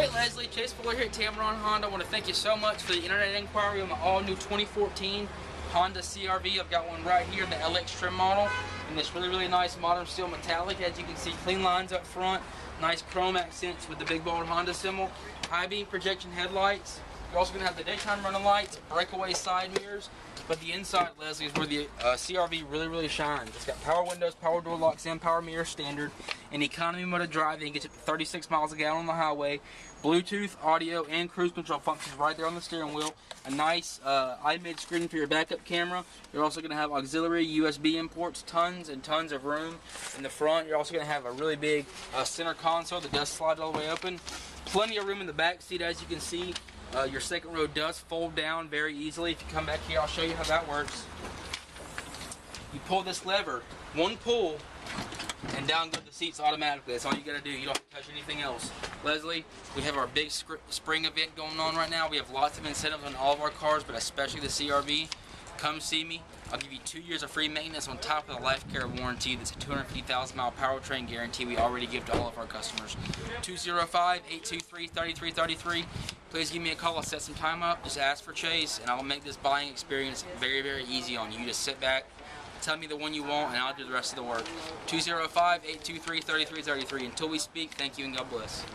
Hey Leslie, Chase Fuller here at Tameron Honda. I want to thank you so much for the internet inquiry on my all-new 2014 Honda CR-V. I've got one right here, the LX trim model, in this really nice modern steel metallic. As you can see, clean lines up front, nice chrome accents with the big bold Honda symbol, high beam projection headlights. You're also going to have the daytime running lights, breakaway side mirrors, but the inside, Leslie, is where the CR-V really shines. It's got power windows, power door locks, and power mirror standard. In economy mode of driving, it gets up to 36 miles a gallon on the highway. Bluetooth, audio, and cruise control functions right there on the steering wheel. A nice iMid screen for your backup camera. You're also going to have auxiliary USB imports, tons and tons of room in the front. You're also going to have a really big center console that does slide all the way open. Plenty of room in the back seat, as you can see. Your second row does fold down very easily. If you come back here, I'll show you how that works. You pull this lever, one pull, and down go the seats automatically. That's all you got to do. You don't have to touch anything else. Leslie, we have our big spring event going on right now. We have lots of incentives on all of our cars, but especially the CR-V. Come see me. I'll give you 2 years of free maintenance on top of the life care warranty. That's a 250,000 mile powertrain guarantee we already give to all of our customers. 205-823-3333. Please give me a call. I'll set some time up. Just ask for Chase, and I'll make this buying experience very easy on you. You just sit back, tell me the one you want, and I'll do the rest of the work. 205-823-3333. Until we speak, thank you and God bless.